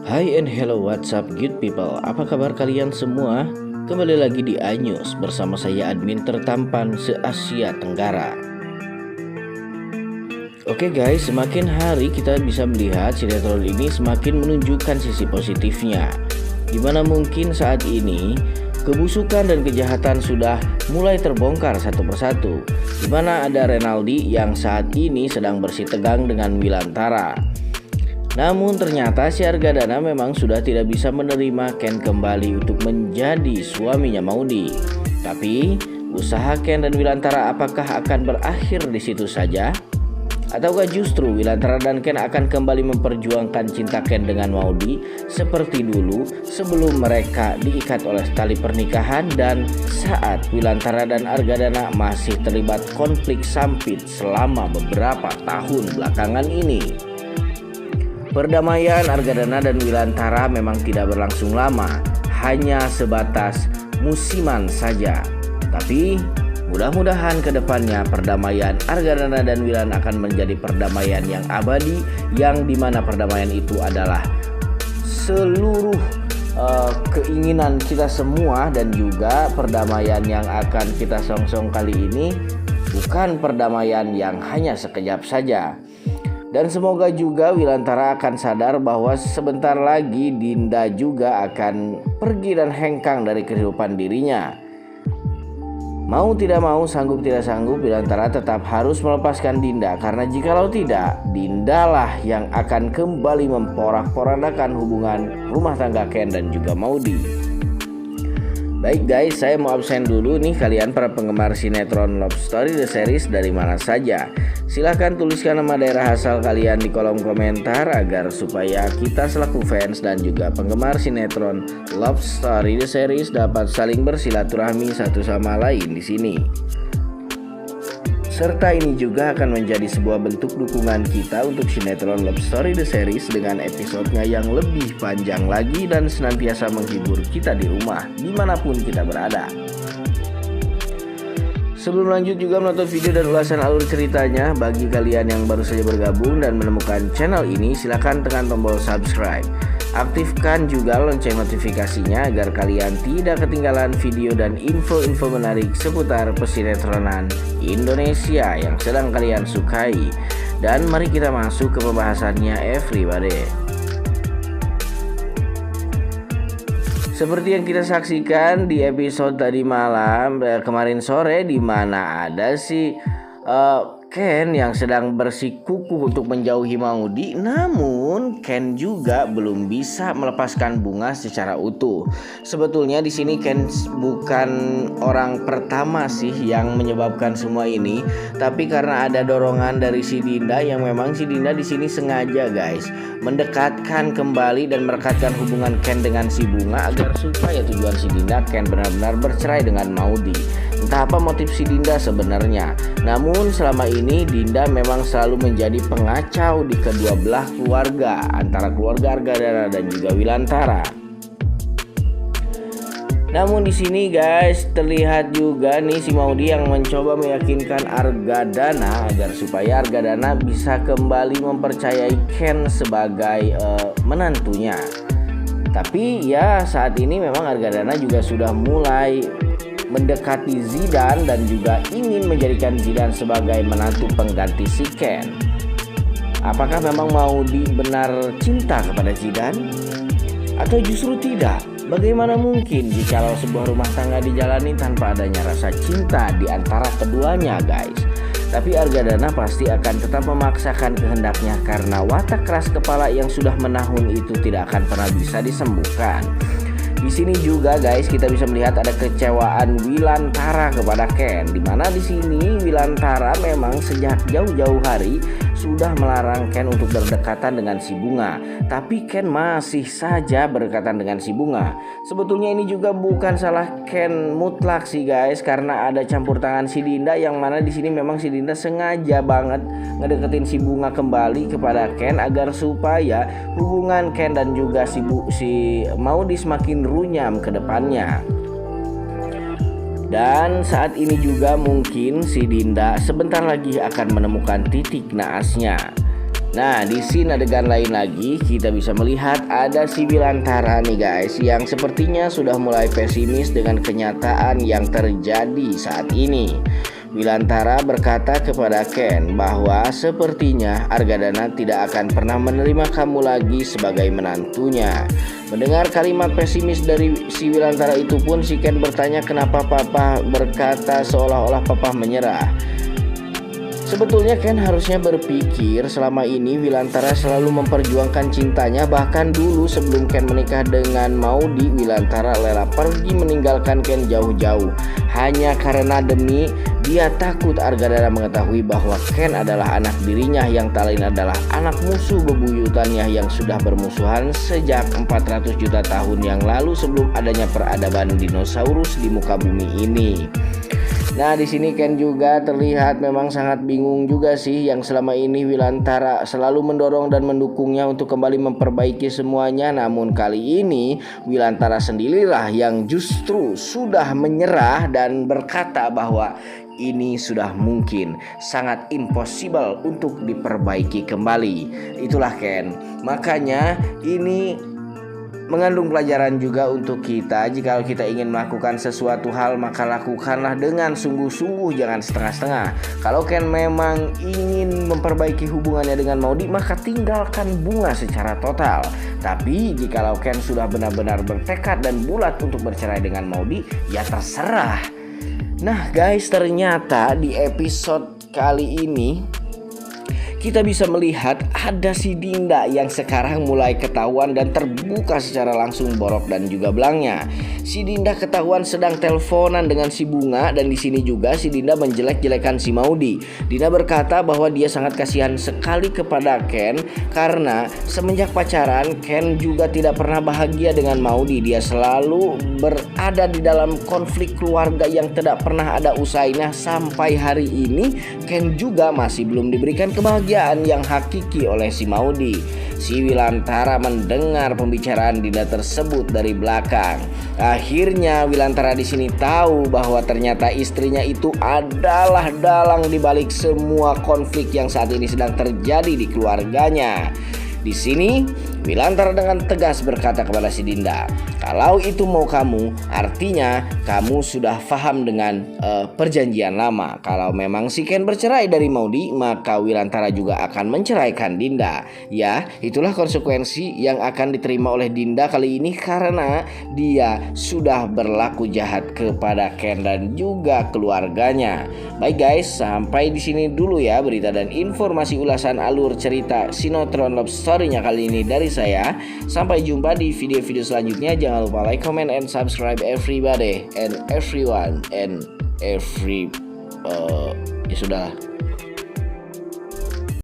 Hai and hello, what's up good people? Apa kabar kalian semua? Kembali lagi di iNews bersama saya admin tertampan se-Asia Tenggara. Oke guys, semakin hari kita bisa melihat sinetron ini semakin menunjukkan sisi positifnya, dimana mungkin saat ini kebusukan dan kejahatan sudah mulai terbongkar satu persatu, dimana ada Renaldi yang saat ini sedang bersitegang dengan Wilantara. Namun ternyata si Argadana memang sudah tidak bisa menerima Ken kembali untuk menjadi suaminya Maudy. Tapi usaha Ken dan Wilantara apakah akan berakhir di situ saja? Ataukah justru Wilantara dan Ken akan kembali memperjuangkan cinta Ken dengan Maudy seperti dulu sebelum mereka diikat oleh tali pernikahan dan saat Wilantara dan Argadana masih terlibat konflik sampit selama beberapa tahun belakangan ini? Perdamaian Argadana dan Wilantara memang tidak berlangsung lama, hanya sebatas musiman saja. Tapi mudah-mudahan ke depannya perdamaian Argadana dan Wilan akan menjadi perdamaian yang abadi, yang dimana perdamaian itu adalah seluruh keinginan kita semua, dan juga perdamaian yang akan kita songsong kali ini bukan perdamaian yang hanya sekejap saja. Dan semoga juga Wilantara akan sadar bahwa sebentar lagi Dinda juga akan pergi dan hengkang dari kehidupan dirinya. Mau tidak mau, sanggup tidak sanggup, Wilantara tetap harus melepaskan Dinda, karena jikalau tidak, Dinda lah yang akan kembali memporak-porandakan hubungan rumah tangga Ken dan juga Maudy. Baik guys, saya mau absen dulu nih. Kalian para penggemar sinetron Love Story The Series dari mana saja? Silahkan tuliskan nama daerah asal kalian di kolom komentar agar supaya kita selaku fans dan juga penggemar sinetron Love Story The Series dapat saling bersilaturahmi satu sama lain di sini. Serta ini juga akan menjadi sebuah bentuk dukungan kita untuk sinetron Love Story The Series dengan episodenya yang lebih panjang lagi dan senantiasa menghibur kita di rumah dimanapun kita berada. Sebelum lanjut juga menonton video dan ulasan alur ceritanya, bagi kalian yang baru saja bergabung dan menemukan channel ini, silahkan tekan tombol subscribe. Aktifkan juga lonceng notifikasinya agar kalian tidak ketinggalan video dan info-info menarik seputar pesinetronan Indonesia yang sedang kalian sukai. Dan mari kita masuk ke pembahasannya everybody. Seperti yang kita saksikan di episode tadi malam, kemarin sore, di mana ada si Ken yang sedang bersikukuh untuk menjauhi Maudy, namun Ken juga belum bisa melepaskan Bunga secara utuh. Sebetulnya di sini Ken bukan orang pertama sih yang menyebabkan semua ini, tapi karena ada dorongan dari si Dinda, yang memang si Dinda di sini sengaja guys mendekatkan kembali dan merekatkan hubungan Ken dengan si Bunga agar supaya tujuan si Dinda Ken benar-benar bercerai dengan Maudy. Entah apa motif si Dinda sebenarnya, namun selama ini Dinda memang selalu menjadi pengacau di kedua belah keluarga, antara keluarga Argadana dan juga Wilantara. Namun di sini guys terlihat juga nih si Maudy yang mencoba meyakinkan Argadana agar supaya Argadana bisa kembali mempercayai Ken sebagai menantunya. Tapi ya saat ini memang Argadana juga sudah mulai mendekati Zidan dan juga ingin menjadikan Zidan sebagai menantu pengganti si Ken. Apakah memang Maudy benar cinta kepada Zidan? Atau justru tidak? Bagaimana mungkin jikalau sebuah rumah tangga dijalani tanpa adanya rasa cinta di antara keduanya guys? Tapi Argadana pasti akan tetap memaksakan kehendaknya karena watak keras kepala yang sudah menahun itu tidak akan pernah bisa disembuhkan. Di sini juga guys kita bisa melihat ada kecewaan Wilantara kepada Ken, dimana di sini Wilantara memang sejak jauh-jauh hari sudah melarang Ken untuk berdekatan dengan si Bunga, tapi Ken masih saja berdekatan dengan si Bunga. Sebetulnya ini juga bukan salah Ken mutlak sih guys, karena ada campur tangan si Dinda, yang mana di sini memang si Dinda sengaja banget ngedeketin si Bunga kembali kepada Ken agar supaya hubungan Ken dan juga si Maudy semakin runyam ke depannya. Dan saat ini juga mungkin si Dinda sebentar lagi akan menemukan titik naasnya. Nah, di scene adegan lain lagi kita bisa melihat ada si Wilantara nih guys, yang sepertinya sudah mulai pesimis dengan kenyataan yang terjadi saat ini. Wilantara berkata kepada Ken bahwa sepertinya Argadana tidak akan pernah menerima kamu lagi sebagai menantunya. Mendengar kalimat pesimis dari si Wilantara itu pun, si Ken bertanya kenapa papa berkata seolah-olah papa menyerah. Sebetulnya Ken harusnya berpikir selama ini Wilantara selalu memperjuangkan cintanya. Bahkan dulu sebelum Ken menikah dengan Maudi, Wilantara rela pergi meninggalkan Ken jauh-jauh hanya karena demi dia takut Argadana mengetahui bahwa Ken adalah anak dirinya yang tak lain adalah anak musuh bebuyutannya yang sudah bermusuhan sejak 400 juta tahun yang lalu sebelum adanya peradaban dinosaurus di muka bumi ini. Nah, di sini Ken juga terlihat memang sangat bingung juga sih, yang selama ini Wilantara selalu mendorong dan mendukungnya untuk kembali memperbaiki semuanya. Namun kali ini Wilantara sendirilah yang justru sudah menyerah dan berkata bahwa ini sudah mungkin sangat impossible untuk diperbaiki kembali. Itulah Ken. Makanya ini mengandung pelajaran juga untuk kita. Jika kita ingin melakukan sesuatu hal, maka lakukanlah dengan sungguh-sungguh, jangan setengah-setengah. Kalau Ken memang ingin memperbaiki hubungannya dengan Maudi, maka tinggalkan Bunga secara total. Tapi jikalau Ken sudah benar-benar bertekad dan bulat untuk bercerai dengan Maudi, ya terserah. Nah guys, ternyata di episode kali ini kita bisa melihat ada si Dinda yang sekarang mulai ketahuan dan terbuka secara langsung borok dan juga belangnya. Si Dinda ketahuan sedang teleponan dengan si Bunga, dan di sini juga si Dinda menjelek-jelekan si Maudi. Dinda berkata bahwa dia sangat kasihan sekali kepada Ken karena semenjak pacaran Ken juga tidak pernah bahagia dengan Maudi. Dia selalu berada di dalam konflik keluarga yang tidak pernah ada usainya sampai hari ini. Ken juga masih belum diberikan kebahagiaan yang hakiki oleh si Maudi. Si Wilantara mendengar pembicaraan Dinda tersebut dari belakang. Akhirnya Wilantara di sini tahu bahwa ternyata istrinya itu adalah dalang di balik semua konflik yang saat ini sedang terjadi di keluarganya. Di sini Wilantara dengan tegas berkata kepada si Dinda, kalau itu mau kamu, artinya kamu sudah paham dengan perjanjian lama. Kalau memang si Ken bercerai dari Maudi, maka Wilantara juga akan menceraikan Dinda. Ya, itulah konsekuensi yang akan diterima oleh Dinda kali ini karena dia sudah berlaku jahat kepada Ken dan juga keluarganya. Baik guys, sampai di sini dulu ya berita dan informasi ulasan alur cerita sinetron love story-nya kali ini dari saya. Sampai jumpa di video-video selanjutnya. Jangan lupa like, comment, and subscribe everybody and everyone and every ya sudah.